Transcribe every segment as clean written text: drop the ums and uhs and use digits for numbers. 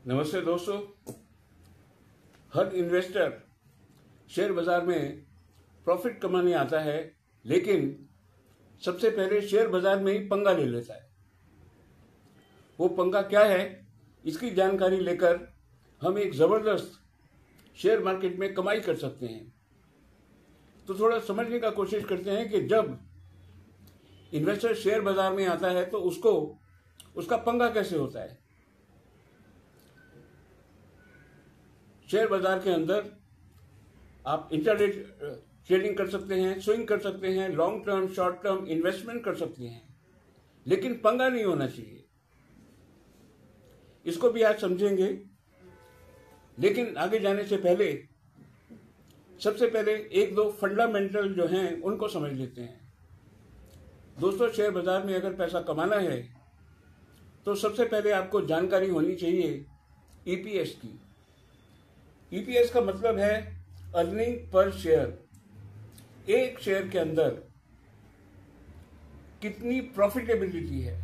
नमस्ते दोस्तों। हर investor share बाजार में प्रॉफिट कमाने आता है, लेकिन सबसे पहले शेयर बाजार में ही पंगा ले लेता है। वो पंगा क्या है, इसकी जानकारी लेकर हम एक ज़बरदस्त शेयर मार्केट में कमाई कर सकते हैं। तो थोड़ा समझने का कोशिश करते हैं कि जब इन्वेस्टर शेयर बाजार में आता है तो उसका पंगा कैसे होता है। शेयर बाजार के अंदर आप इंट्राडे ट्रेडिंग कर सकते हैं, स्विंग कर सकते हैं, long term short term investment कर सकते हैं, लेकिन पंगा नहीं होना चाहिए। इसको भी आज समझेंगे, लेकिन आगे जाने से पहले सबसे पहले एक दो फंडामेंटल जो हैं उनको समझ लेते हैं। दोस्तों, शेयर बाजार में अगर पैसा कमाना है तो सबसे पहले आपको जानकारी होनी चाहिए ईपीएस की। ईपीएस का मतलब है अर्निंग पर शेयर। एक शेयर के अंदर कितनी प्रॉफिटेबिलिटी है,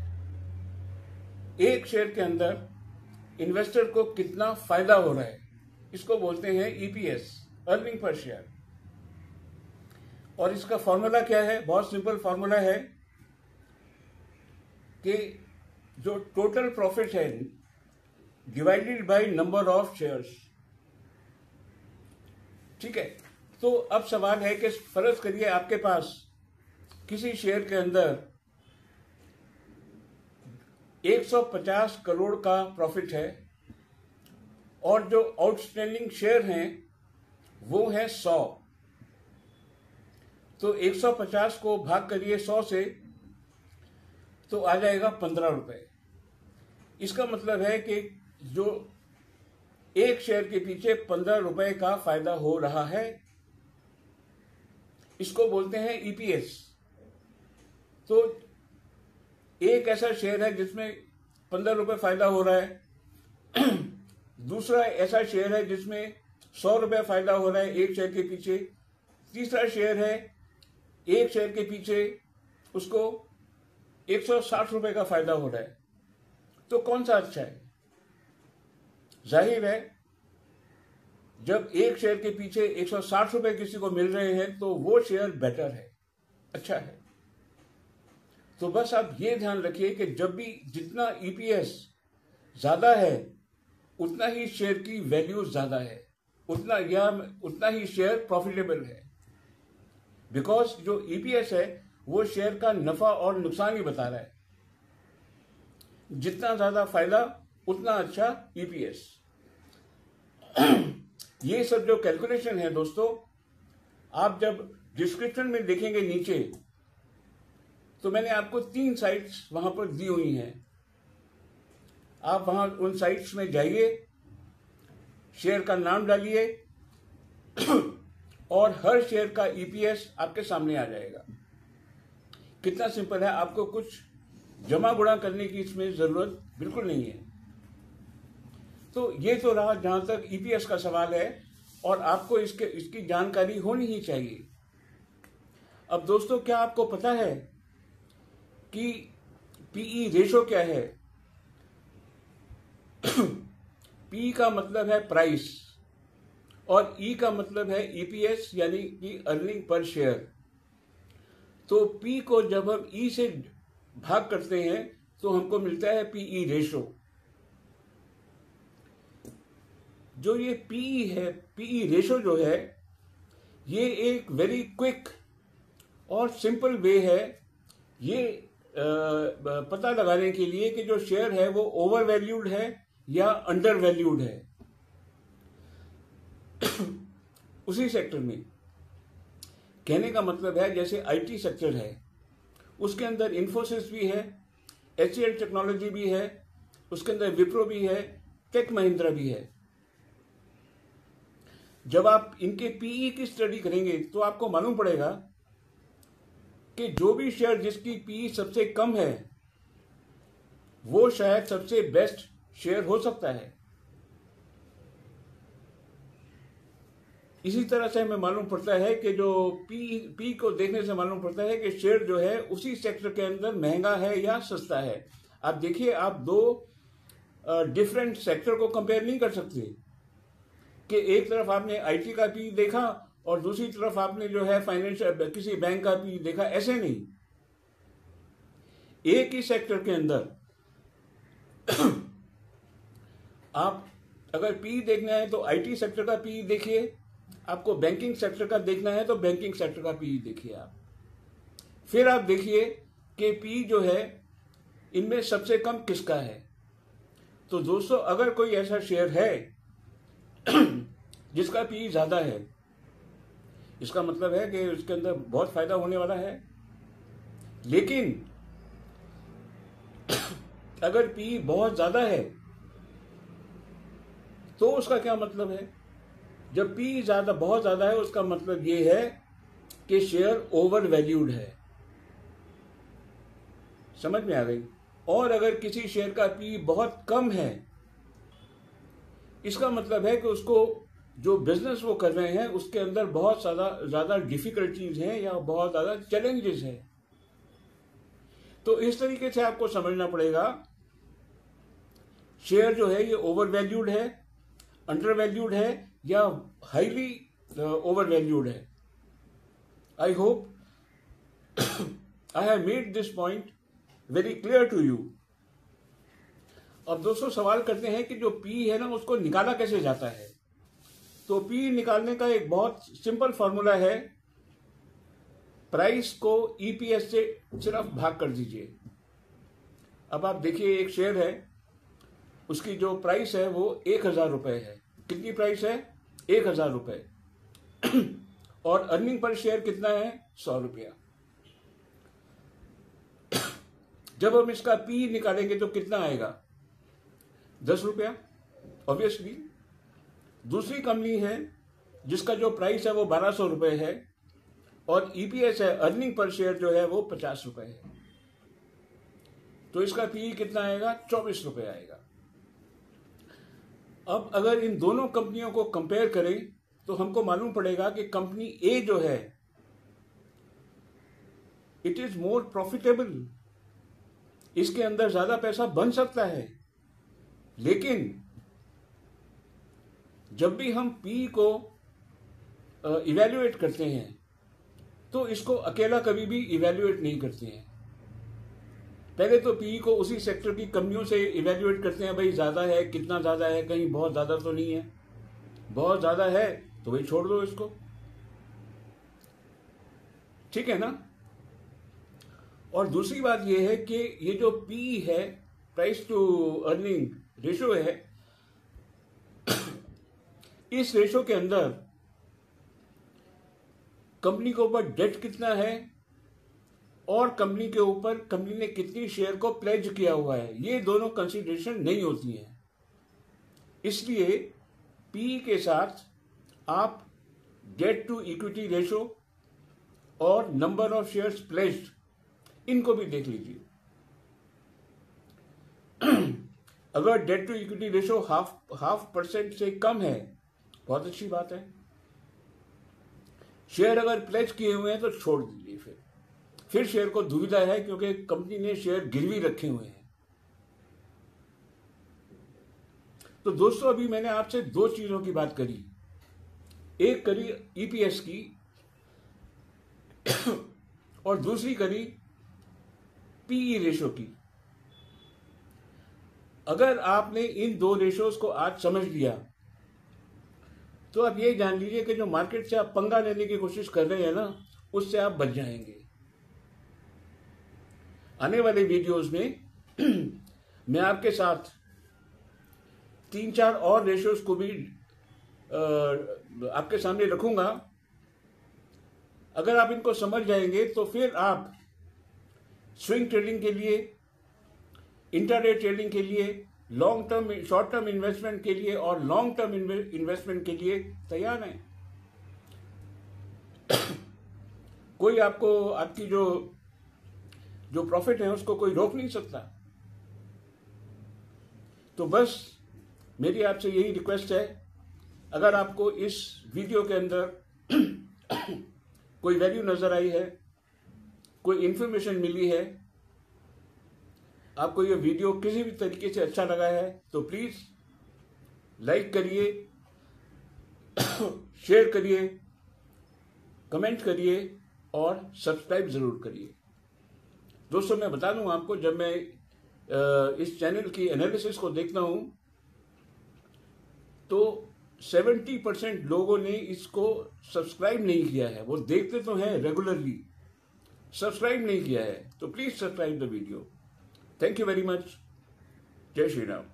एक शेयर के अंदर इन्वेस्टर को कितना फायदा हो रहा है, इसको बोलते हैं ईपीएस, अर्निंग पर शेयर। और इसका फॉर्मूला क्या है? बहुत सिंपल फॉर्मूला है कि जो टोटल प्रॉफिट है divided by number of shares. ठीक है, तो अब सवाल है कि फर्ज करिए आपके पास किसी शेयर के अंदर 150 करोड़ का प्रॉफिट है और जो आउटस्टैंडिंग शेयर हैं वो है 100। तो 150 को भाग करिए 100 से, तो आ जाएगा 15 रुपए। इसका मतलब है कि जो एक शेयर के पीछे 15 रुपए का फायदा हो रहा है, इसको बोलते हैं ईपीएस। तो एक ऐसा शेयर है जिसमें 15 रुपए फायदा हो रहा है, दूसरा ऐसा शेयर है जिसमें 100 रुपए फायदा हो रहा है एक शेयर के पीछे, तीसरा शेयर है एक शेयर के पीछे उसको 160 रुपए का फायदा हो रहा है। तो कौन सा अच्छा है? जाहिर है जब एक शेयर के पीछे 160 रुपए किसी को मिल रहे हैं तो वो शेयर बेटर है, अच्छा है। तो बस आप ये ध्यान रखिए कि जब भी जितना ईपीएस ज्यादा है उतना ही शेयर की वैल्यू ज्यादा है, उतना ही शेयर प्रॉफिटेबल है। बिकॉज जो ईपीएस है वो शेयर का नफा और नुकसान ही बता रहा है। जितना ज्यादा फायदा उतना अच्छा ईपीएस। ये सब जो कैलकुलेशन है दोस्तों, आप जब डिस्क्रिप्शन में देखेंगे नीचे, तो मैंने आपको 3 साइट्स वहां पर दी हुई हैं। आप वहां उन साइट्स में जाइए, शेयर का नाम डालिए और हर शेयर का ईपीएस आपके सामने आ जाएगा। कितना सिंपल है, आपको कुछ जमा गुणा करने की इसमें जरूरत बिल्कुल नहीं है। तो ये तो रहा जहां तक ईपीएस का सवाल है, और आपको इसकी जानकारी होनी ही चाहिए। अब दोस्तों, क्या आपको पता है कि पीई रेशो क्या है? पी का मतलब है प्राइस और ई का मतलब है ईपीएस, यानी कि अर्निंग पर शेयर। तो पी को जब हम ई से भाग करते हैं तो हमको मिलता है पीई रेशो। जो ये पीई है, पीई रेशो जो है, ये एक वेरी क्विक और सिंपल वे है ये पता लगाने के लिए कि जो शेयर है वो ओवर वैल्यूड है या अंडर वैल्यूड है उसी सेक्टर में। कहने का मतलब है जैसे आईटी सेक्टर है, उसके अंदर इन्फोसिस भी है, एचसीएल टेक्नोलॉजी भी है, उसके अंदर विप्रो भी है, टेक महिंद्रा भी है। जब आप इनके पीई की स्टडी करेंगे तो आपको मालूम पड़ेगा कि जो भी शेयर जिसकी पीई सबसे कम है वो शायद सबसे बेस्ट शेयर हो सकता है। इसी तरह से हमें मालूम पड़ता है कि जो पी को देखने से मालूम पड़ता है कि शेयर जो है उसी सेक्टर के अंदर महंगा है या सस्ता है। आप देखिए, आप दो डिफरेंट सेक्टर को कंपेयर नहीं कर सकते कि एक तरफ आपने आईटी का पी देखा और दूसरी तरफ आपने जो है फाइनेंशियल किसी बैंक का पी देखा, ऐसे नहीं। एक ही सेक्टर के अंदर आप अगर पी देखना है तो आईटी सेक्टर का पी देखिए, आपको बैंकिंग सेक्टर का देखना है तो बैंकिंग सेक्टर का पी देखिए आप। फिर आप देखिए कि पी जो है इनमें सबसे कम किसका है। तो दोस्तों, अगर कोई ऐसा शेयर है जिसका पी ज्यादा है, इसका मतलब है कि उसके अंदर बहुत फायदा होने वाला है। लेकिन अगर पी बहुत ज्यादा है तो उसका क्या मतलब है? जब पी बहुत ज्यादा है उसका मतलब यह है कि शेयर ओवर वैल्यूड है। समझ में आ गई? और अगर किसी शेयर का पी बहुत कम है, इसका मतलब है कि उसको जो बिजनेस वो कर रहे हैं उसके अंदर बहुत ज्यादा डिफिकल्टीज हैं या बहुत ज्यादा चैलेंजेस हैं। तो इस तरीके से आपको समझना पड़ेगा शेयर जो है ये ओवर वैल्यूड है, अंडर वैल्यूड है या हाईली ओवर वैल्यूड है। I hope I have made this point very clear to you. अब दोस्तों सवाल करते हैं कि जो पी है ना उसको निकाला कैसे जाता है। तो पी निकालने का एक बहुत सिंपल फॉर्मूला है, प्राइस को ईपीएस से सिर्फ भाग कर दीजिए। अब आप देखिए एक शेयर है, उसकी जो प्राइस है वो 1000 रुपए है। कितनी प्राइस है? 1000 रुपए। और अर्निंग पर शेयर कितना है? 100 रुपया। जब हम इसका पी निकालेंगे तो कितना आएगा? 10 रुपया ऑब्वियसली। दूसरी कंपनी है जिसका जो प्राइस है वो 1200 रुपए है और ईपीएस है, अर्निंग पर शेयर जो है वो 50 रुपए है। तो इसका पी कितना आएगा? 24 रुपए आएगा। अब अगर इन दोनों कंपनियों को कंपेयर करें तो हमको मालूम पड़ेगा कि कंपनी ए जो है इट इज मोर प्रॉफिटेबल, इसके अंदर ज्यादा पैसा बन सकता है। लेकिन जब भी हम पी को इवैल्यूएट करते हैं तो इसको अकेला कभी भी इवैल्यूएट नहीं करते हैं। पहले तो पी को उसी सेक्टर की कंपनियों से इवैल्यूएट करते हैं, भाई ज्यादा है, कितना ज्यादा है, कहीं बहुत ज्यादा तो नहीं है। बहुत ज्यादा है तो भाई छोड़ दो इसको, ठीक है ना। और दूसरी बात यह है कि ये जो पी है, प्राइस टू अर्निंग रेशो है, इस रेशो के अंदर कंपनी के ऊपर डेट कितना है और कंपनी के ऊपर कंपनी ने कितनी शेयर को प्लेज किया हुआ है, ये दोनों कंसीडरेशन नहीं होती है। इसलिए पी के साथ आप डेट टू इक्विटी रेशो और नंबर ऑफ शेयर्स प्लेज्ड इनको भी देख लीजिए। अगर debt to equity ratio half percent से कम है, बहुत अच्छी बात है। शेयर अगर प्लेज किए हुए हैं तो छोड़ दीजिए। फिर शेयर को दुविधा है क्योंकि कंपनी ने शेयर गिरवी रखे हुए हैं। तो दोस्तों अभी मैंने आपसे दो चीजों की बात करी, एक करी ईपीएस की और दूसरी करी पीई रेशो की। अगर आपने इन दो रेशोज को आज समझ लिया तो आप ये जान लीजिए कि जो मार्केट से आप पंगा लेने की कोशिश कर रहे हैं ना, उससे आप बच जाएंगे। आने वाले वीडियोस में मैं आपके साथ 3-4 और रेशियोज को भी आपके सामने रखूंगा। अगर आप इनको समझ जाएंगे तो फिर आप स्विंग ट्रेडिंग के लिए, इंट्राडे ट्रेडिंग के लिए, long term short term investment के लिए और लॉन्ग टर्म इन्वेस्टमेंट के लिए तैयार हैं। कोई आपको आपकी जो प्रॉफिट है उसको कोई रोक नहीं सकता। तो बस मेरी आपसे यही रिक्वेस्ट है, अगर आपको इस वीडियो के अंदर कोई वैल्यू नजर आई है, कोई इंफॉर्मेशन मिली है, आपको ये वीडियो किसी भी तरीके से अच्छा लगा है तो प्लीज लाइक करिए, शेयर करिए, कमेंट करिए और सब्सक्राइब जरूर करिए। दोस्तों, मैं बता दूं आपको, जब मैं इस चैनल की एनालिसिस को देखता हूं तो 70% लोगों ने इसको सब्सक्राइब नहीं किया है। वो देखते तो हैं रेगुलरली, सब्सक्राइब नहीं किया है। तो please subscribe the video. Thank you very much. जय श्री राम।